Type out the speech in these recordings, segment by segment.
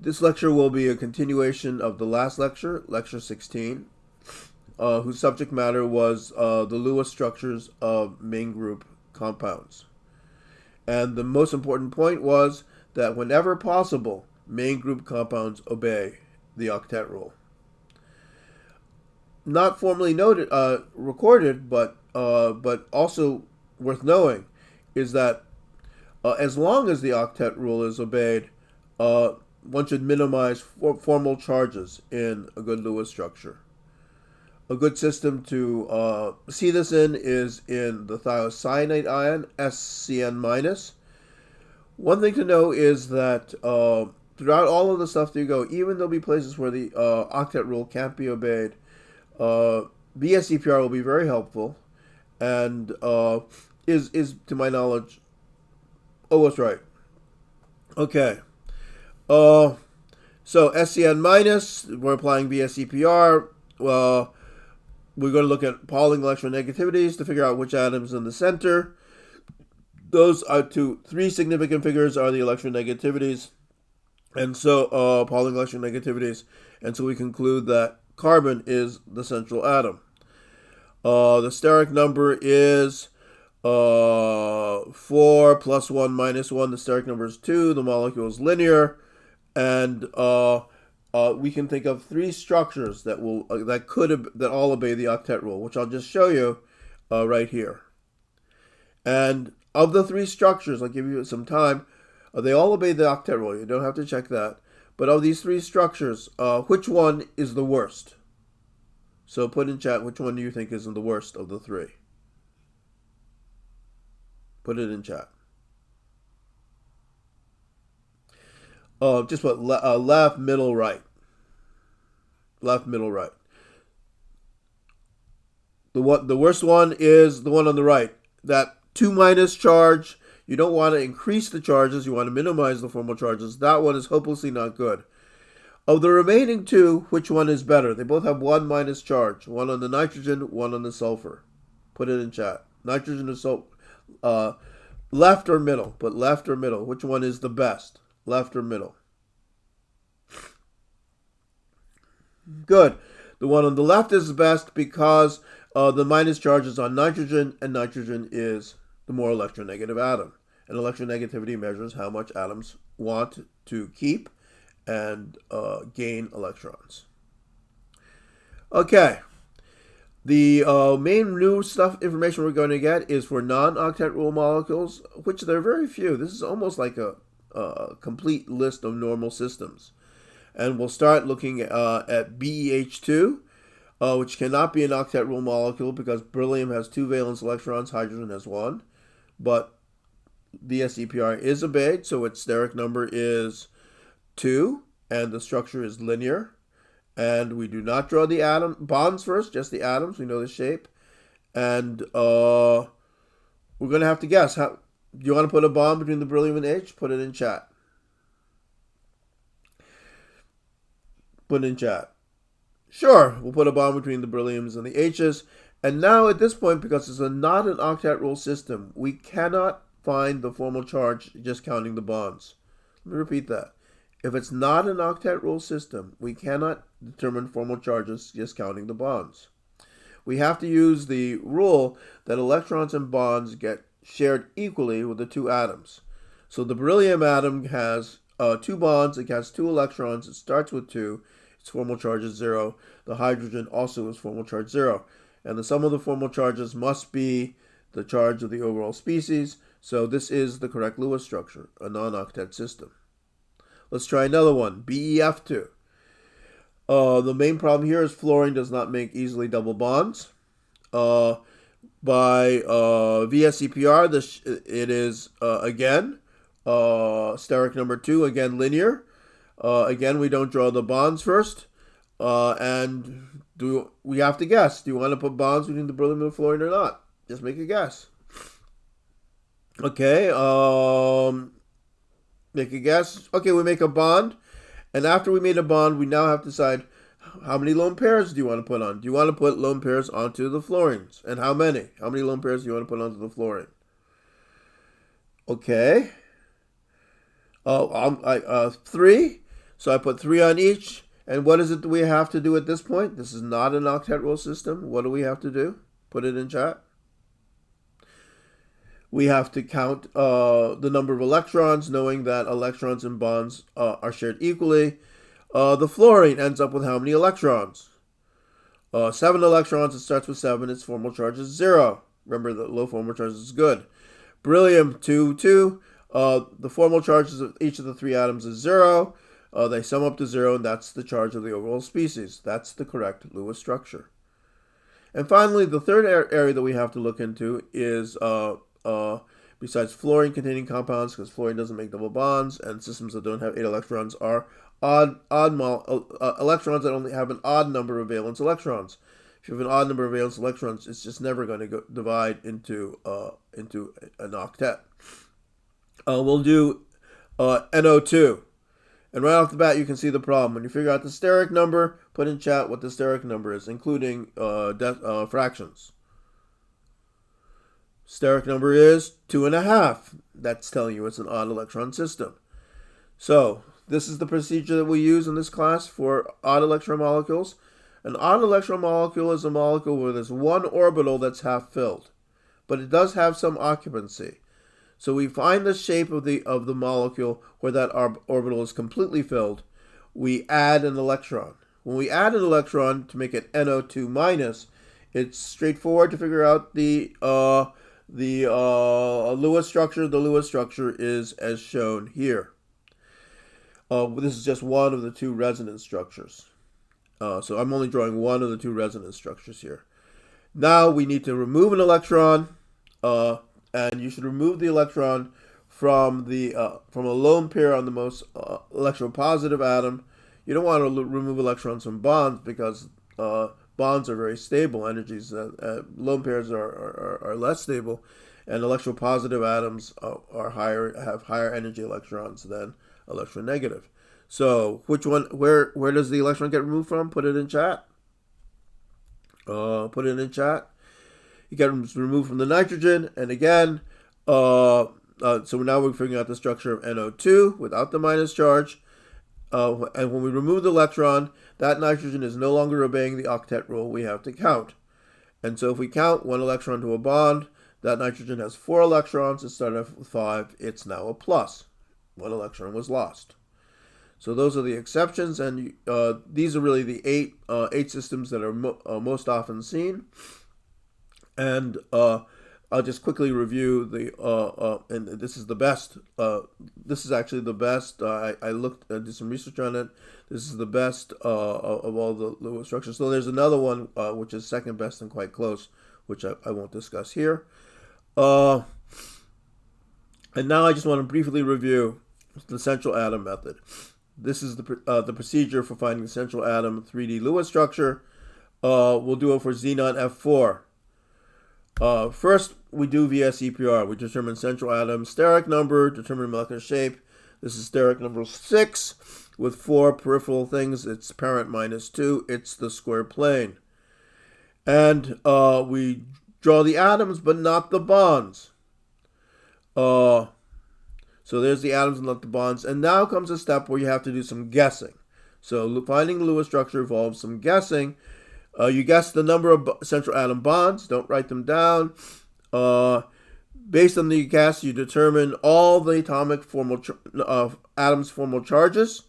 This lecture will be a continuation of the last lecture, Lecture 16, whose subject matter was the Lewis structures of main group compounds. And the most important point was that whenever possible, main group compounds obey the octet rule. Not formally noted, recorded, but also worth knowing, is that as long as the octet rule is obeyed, one should minimize formal charges in a good Lewis structure. A good system to see this in is in the thiocyanate ion, SCN-. One thing to know is that throughout all of the stuff that you go, even there'll be places where the octet rule can't be obeyed, BSEPR will be very helpful, and is to my knowledge, almost right. Okay. So SCN-, we're applying BSEPR. We're going to look at Pauling electronegativities to figure out which atom's in the center. Those are three significant figures are the electronegativities, and so Pauling electronegativities, and so we conclude that carbon is the central atom. The steric number is 4 plus 1 minus 1. The steric number is 2. The molecule is linear, and we can think of three structures that all obey the octet rule, which I'll just show you right here. And of the three structures, I'll give you some time. They all obey the octet rule. You don't have to check that. But of these three structures, which one is the worst? So put in chat which one do you think is the worst of the three. Put it in chat. Just put left, middle, right. Left, middle, right. The worst one is the one on the right. That 2- charge. You don't want to increase the charges. You want to minimize the formal charges. That one is hopelessly not good. Of the remaining two, which one is better? They both have 1- charge. One on the nitrogen, one on the sulfur. Put it in chat. Nitrogen or sulfur. Left or middle? Put left or middle. Which one is the best? Left or middle? Good. The one on the left is the best because the minus charge is on nitrogen, and nitrogen is the more electronegative atom. And electronegativity measures how much atoms want to keep and gain electrons. Okay. The main new information we're going to get is for non-octet rule molecules, which there are very few. This is almost like a complete list of normal systems. And we'll start looking at BeH2, which cannot be an octet rule molecule because beryllium has 2 valence electrons, hydrogen has 1. But BSEPR is obeyed, so its steric number is 2, and the structure is linear. And we do not draw the bonds first, just the atoms. We know the shape. And we're going to have to guess. Do you want to put a bond between the beryllium and H? Put it in chat. Put in chat. Sure, we'll put a bond between the berylliums and the H's. And now at this point, because it's not an octet rule system, we cannot find the formal charge just counting the bonds. Let me repeat that. If it's not an octet rule system, we cannot determine formal charges just counting the bonds. We have to use the rule that electrons and bonds get shared equally with the two atoms. So the beryllium atom has 2 bonds, it has 2 electrons, it starts with 2, its formal charge is 0. The hydrogen also is formal charge 0. And the sum of the formal charges must be the charge of the overall species. So this is the correct Lewis structure, a non-octet system. Let's try another one, BeF2. The main problem here is fluorine does not make easily double bonds. By VSEPR, it is, again, steric number 2, again linear. Again, we don't draw the bonds first. And we have to guess. Do you want to put bonds between the beryllium and the fluorine or not? Just make a guess. Okay, make a guess. Okay, we make a bond. And after we made a bond, we now have to decide how many lone pairs do you want to put on? Do you want to put lone pairs onto the fluorines? And how many? How many lone pairs do you want to put onto the fluorine? Okay. 3. So I put 3 on each. And what is it that we have to do at this point? This is not an octet rule system. What do we have to do? Put it in chat. We have to count the number of electrons, knowing that electrons and bonds are shared equally. The fluorine ends up with how many electrons? 7 electrons. It starts with 7. Its formal charge is 0. Remember that low formal charge is good. Beryllium 2, 2. The formal charges of each of the 3 atoms is 0. They sum up to 0, and that's the charge of the overall species. That's the correct Lewis structure. And finally, the third area that we have to look into is, besides fluorine-containing compounds, because fluorine doesn't make double bonds, and systems that don't have 8 electrons are electrons that only have an odd number of valence electrons. If you have an odd number of valence electrons, it's just never going to divide into an octet. We'll do NO2. And right off the bat, you can see the problem. When you figure out the steric number, put in chat what the steric number is, including fractions. Steric number is 2.5. That's telling you it's an odd electron system. So this is the procedure that we use in this class for odd electron molecules. An odd electron molecule is a molecule where there's one orbital that's half filled, but it does have some occupancy. So we find the shape of the molecule where that orbital is completely filled. We add an electron. When we add an electron to make it NO2 minus, it's straightforward to figure out the Lewis structure. The Lewis structure is as shown here. This is just one of the 2 resonance structures. So I'm only drawing one of the 2 resonance structures here. Now we need to remove an electron. And you should remove the electron from a lone pair on the most electropositive atom. You don't want to remove electrons from bonds because bonds are very stable energies. Lone pairs are less stable, and electropositive atoms have higher energy electrons than electronegative. So which one? Where does the electron get removed from? Put it in chat. Put it in chat. You get removed from the nitrogen, and again, so now we're figuring out the structure of NO2 without the minus charge. And when we remove the electron, that nitrogen is no longer obeying the octet rule. We have to count. And so if we count 1 electron to a bond, that nitrogen has 4 electrons. It started off with 5. It's now a plus. 1 electron was lost. So those are the exceptions, and these are really the 8 systems that are most often seen. And I'll just quickly review and this is the best. This is actually the best. I did some research on it. This is the best of all the Lewis structures. So there's another one which is second best and quite close, which I won't discuss here. And now I just want to briefly review the central atom method. This is the procedure for finding the central atom 3D Lewis structure. We'll do it for xenon F4. First, we do VS-EPR. We determine central atom steric number, determine molecular shape. This is steric number 6 with 4 peripheral things. It's parent minus 2. It's the square plane. And we draw the atoms, but not the bonds. So there's the atoms and not the bonds. And now comes a step where you have to do some guessing. So finding the Lewis structure involves some guessing. You guess the number of central atom bonds. Don't write them down. Based on the guess, you determine all the atomic atoms' formal charges.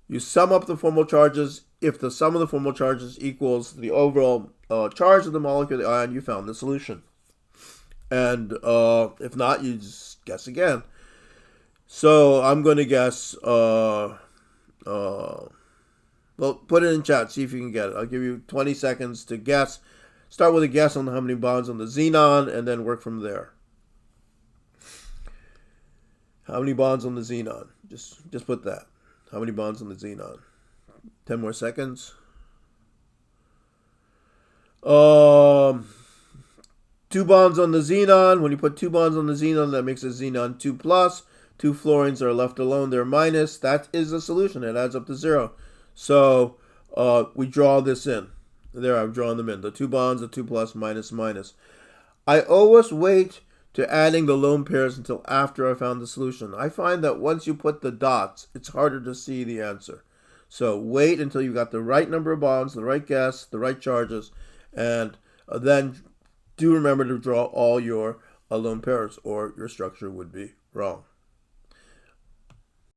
You sum up the formal charges. If the sum of the formal charges equals the overall charge of the molecule, the ion, you found the solution. And if not, you just guess again. So I'm going to guess. Well, put it in chat, see if you can get it. I'll give you 20 seconds to guess. Start with a guess on how many bonds on the xenon, and then work from there. How many bonds on the xenon? Just put that. How many bonds on the xenon? 10 more seconds. 2 bonds on the xenon. When you put 2 bonds on the xenon, that makes a xenon 2+. 2 fluorines are left alone. They're minus. That is a solution. It adds up to 0. So we draw this in. There, I've drawn them in. The 2 bonds, the 2+, minus, minus. I always wait to adding the lone pairs until after I found the solution. I find that once you put the dots, it's harder to see the answer. So wait until you got the right number of bonds, the right gas, the right charges, and then do remember to draw all your lone pairs, or your structure would be wrong.